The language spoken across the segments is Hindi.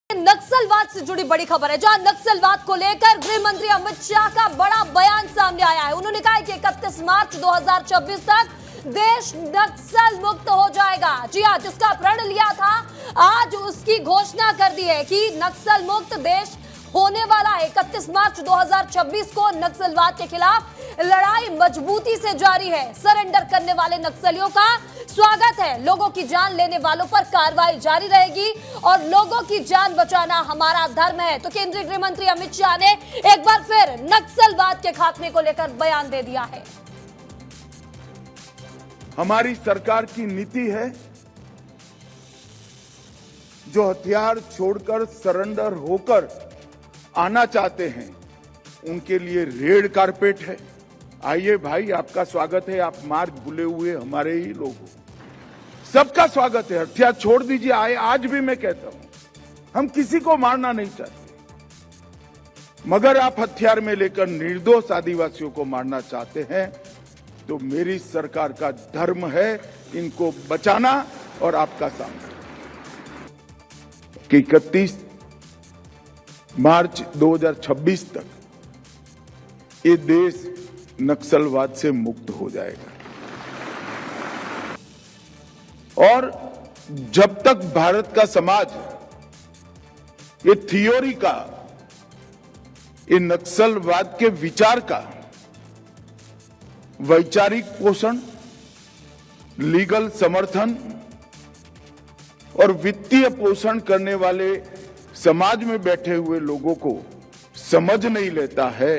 नक्सलवाद से जुड़ी बड़ी खबर है, जहां नक्सलवाद को लेकर गृह मंत्री अमित शाह का बड़ा बयान सामने आया है। उन्होंने कहा है कि 31 मार्च 2026 तक देश नक्सल मुक्त हो जाएगा। जी हां, जिसका प्रण लिया था आज उसकी घोषणा कर दी है कि नक्सल मुक्त देश होने वाला है। 31 मार्च 2026 को नक्सलवाद के खिलाफ लड़ाई मजबूती से जारी है। सरेंडर करने वाले नक्सलियों का स्वागत है। लोगों की जान लेने वालों पर कार्रवाई जारी रहेगी और लोगों की जान बचाना हमारा धर्म है। तो केंद्रीय गृह मंत्री अमित शाह ने एक बार फिर नक्सलवाद के खात्मे को लेकर बयान दे दिया है। हमारी सरकार की नीति है, जो हथियार छोड़कर सरेंडर होकर आना चाहते हैं उनके लिए रेड कारपेट है। आइए भाई, आपका स्वागत है। आप मार्ग भूले हुए हमारे ही लोग हो, सबका स्वागत है। हथियार छोड़ दीजिए। आए, आज भी मैं कहता हूं, हम किसी को मारना नहीं चाहते, मगर आप हथियार में लेकर निर्दोष आदिवासियों को मारना चाहते हैं तो मेरी सरकार का धर्म है इनको बचाना और आपका सामना। कि 31 मार्च 2026 तक ये देश नक्सलवाद से मुक्त हो जाएगा। और जब तक भारत का समाज ये थियोरी का, ये नक्सलवाद के विचार का वैचारिक पोषण, लीगल समर्थन और वित्तीय पोषण करने वाले समाज में बैठे हुए लोगों को समझ नहीं लेता है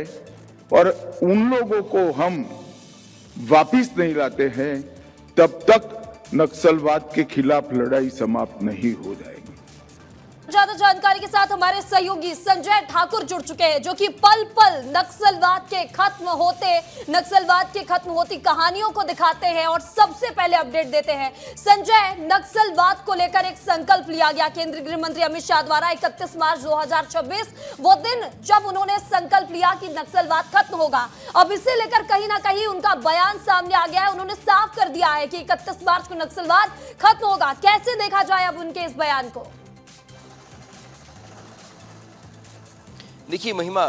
और उन लोगों को हम वापिस नहीं लाते हैं, तब तक नक्सलवाद के खिलाफ लड़ाई समाप्त नहीं हो जाएगी। ज्यादा जानकारी के साथ हमारे सहयोगी संजय ठाकुर जुड़ चुके हैं, जो कि पल पल नक्सलवाद के खत्म होती कहानियों को दिखाते हैं और सबसे पहले अपडेट देते हैं। संजय, नक्सलवाद को लेकर एक संकल्प लिया गया केंद्रीय गृह मंत्री अमित शाह द्वारा 31 मार्च 2026, वो दिन जब उन्होंने संकल्प लिया कि नक्सलवाद खत्म होगा। अब इसे लेकर कहीं ना कहीं उनका बयान सामने आ गया है। उन्होंने साफ कर दिया है कि 31 मार्च को नक्सलवाद खत्म होगा। कैसे देखा जाए अब उनके इस बयान को? देखिए महिमा,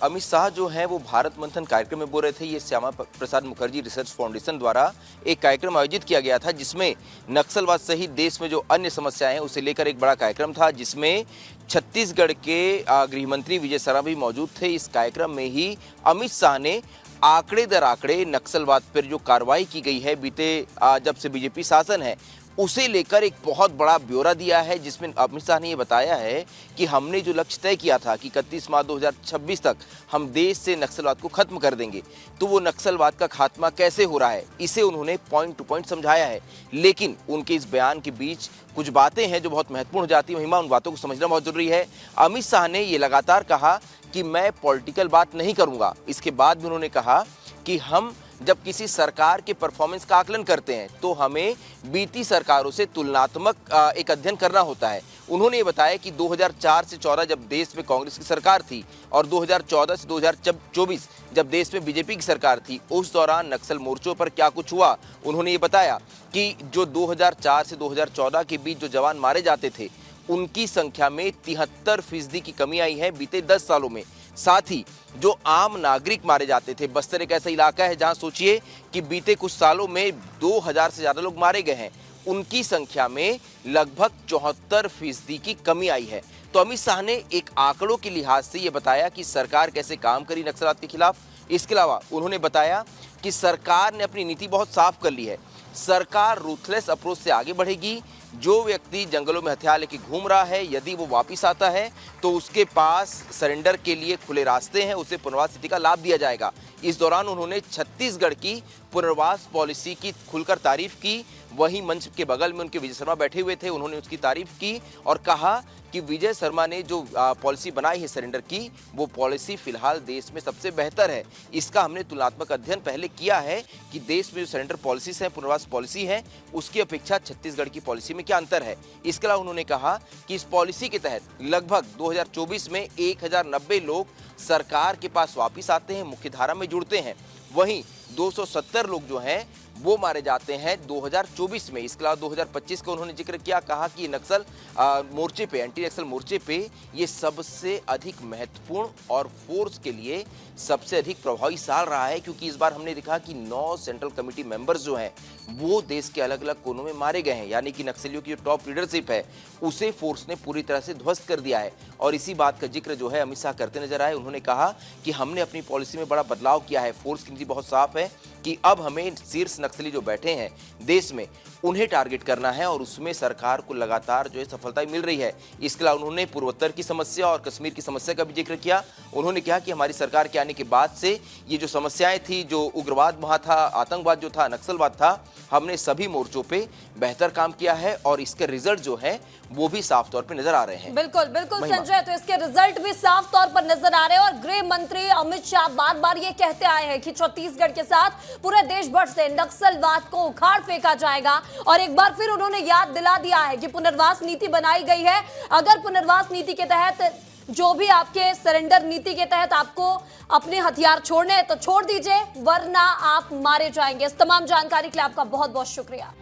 अमित शाह जो हैं वो भारत मंथन कार्यक्रम में बोल रहे थे। ये श्यामा प्रसाद मुखर्जी रिसर्च फाउंडेशन द्वारा एक कार्यक्रम आयोजित किया गया था, जिसमें नक्सलवाद सहित देश में जो अन्य समस्याएं हैं उसे लेकर एक बड़ा कार्यक्रम था, जिसमें छत्तीसगढ़ के गृह मंत्री विजय शर्मा भी मौजूद थे। इस कार्यक्रम में ही अमित शाह ने आंकड़े दर आंकड़े नक्सलवाद पर जो कार्रवाई की गई है बीते जब से बीजेपी शासन है उसे लेकर एक बहुत बड़ा ब्यौरा दिया है, जिसमें अमित शाह ने ये बताया है कि हमने जो लक्ष्य तय किया था कि 31 मार्च 2026 तक हम देश से नक्सलवाद को खत्म कर देंगे, तो वो नक्सलवाद का खात्मा कैसे हो रहा है इसे उन्होंने पॉइंट टू पॉइंट समझाया है। लेकिन उनके इस बयान के बीच कुछ बातें हैं जो बहुत महत्वपूर्ण हो जाती है। महिमा, उन बातों को समझना बहुत जरूरी है। अमित शाह ने ये लगातार कहा कि मैं पॉलिटिकल बात नहीं करूंगा। इसके बाद भी उन्होंने कहा कि हम जब किसी सरकार के परफॉर्मेंस का आकलन करते हैं तो हमें बीती सरकारों से तुलनात्मक एक अध्ययन करना होता है। उन्होंने ये बताया कि 2004 से 14 जब देश में कांग्रेस की सरकार थी और 2014 से 2024 जब देश में बीजेपी की सरकार थी, उस दौरान नक्सल मोर्चों पर क्या कुछ हुआ। उन्होंने ये बताया कि जो 2004 से 2014 के बीच जो जवान मारे जाते थे उनकी संख्या में 73% की कमी आई है बीते 10 सालों में। साथ ही जो आम नागरिक मारे जाते थे, बस्तर एक ऐसा इलाका है जहां सोचिए कि बीते कुछ सालों में 2000 से ज्यादा लोग मारे गए हैं, उनकी संख्या में लगभग 74% की कमी आई है। तो अमित शाह ने एक आंकड़ों के लिहाज से ये बताया कि सरकार कैसे काम करी नक्सलवाद के खिलाफ। इसके अलावा उन्होंने बताया कि सरकार ने अपनी नीति बहुत साफ कर ली है। सरकार रूथलेस अप्रोच से आगे बढ़ेगी। जो व्यक्ति जंगलों में हथियार लेके घूम रहा है, यदि वो वापस आता है तो उसके पास सरेंडर के लिए खुले रास्ते हैं, उसे पुनर्वास नीति का लाभ दिया जाएगा। इस दौरान उन्होंने छत्तीसगढ़ की पुनर्वास पॉलिसी की खुलकर तारीफ की। वहीं मंच के बगल में उनके विजय शर्मा बैठे हुए थे, उन्होंने उसकी तारीफ की और कहा कि विजय शर्मा ने जो पॉलिसी बनाई है सरेंडर की, वो पॉलिसी फिलहाल देश में सबसे बेहतर है। इसका हमने तुलनात्मक अध्ययन पहले किया है कि देश में जो सरेंडर पॉलिसीज है, पुनर्वास पॉलिसी है, उसकी अपेक्षा छत्तीसगढ़ की पॉलिसी में क्या अंतर है। इसके अलावा उन्होंने कहा कि इस पॉलिसी के तहत लगभग 2024 में 1090 लोग सरकार के पास वापिस आते हैं, मुख्य धारा में जुड़ते हैं। वहीं 270 लोग जो हैं वो मारे जाते हैं 2024 में। इसके अलावा 2025 का उन्होंने जिक्र किया, कहा कि नक्सल मोर्चे पे, एंटी नक्सल मोर्चे पे ये सबसे अधिक महत्वपूर्ण और फोर्स के लिए सबसे अधिक प्रभावी साल रहा है, क्योंकि इस बार हमने देखा कि 9 सेंट्रल कमेटी मेंबर्स जो हैं वो देश के अलग अलग कोनों में मारे गए हैं, यानी कि नक्सलियों की जो टॉप लीडरशिप है उसे फोर्स ने पूरी तरह से ध्वस्त कर दिया है। और इसी बात का जिक्र जो है अमित शाह करते नजर आए। उन्होंने कहा कि हमने अपनी पॉलिसी में बड़ा बदलाव किया है, फोर्स की नीति बहुत साफ है कि अब हमें शीर्ष नक्सली जो बैठे हैं देश में उन्हें टारगेट करना है, और उसमें सरकार को लगातार जो है सफलता मिल रही है। इसके अलावा उन्होंने पूर्वोत्तर की समस्या और कश्मीर की समस्या का भी जिक्र किया। उन्होंने कहा कि हमारी सरकार के आने के बाद से ये जो समस्याएं थी, जो उग्रवाद वहां था, आतंकवाद जो था, नक्सलवाद था, हमने सभी मोर्चों पे बेहतर काम किया है और इसके रिजल्ट जो है वो भी साफ तौर पे नजर आ रहे हैं। बिल्कुल बिल्कुल संजय, तो इसके रिजल्ट भी साफ तौर पर नजर आ रहे हैं। और गृह मंत्री अमित शाह बार बार ये कहते आए हैं कि छत्तीसगढ़ के साथ पूरे देश भर से नक्सलवाद को उखाड़ फेंका जाएगा, और एक बार फिर उन्होंने याद दिला दिया है कि पुनर्वास नीति बनाई गई है। अगर पुनर्वास नीति के तहत, जो भी आपके सरेंडर नीति के तहत आपको अपने हथियार छोड़ने हैं तो छोड़ दीजिए, वरना आप मारे जाएंगे। इस तमाम जानकारी के लिए आपका बहुत बहुत शुक्रिया।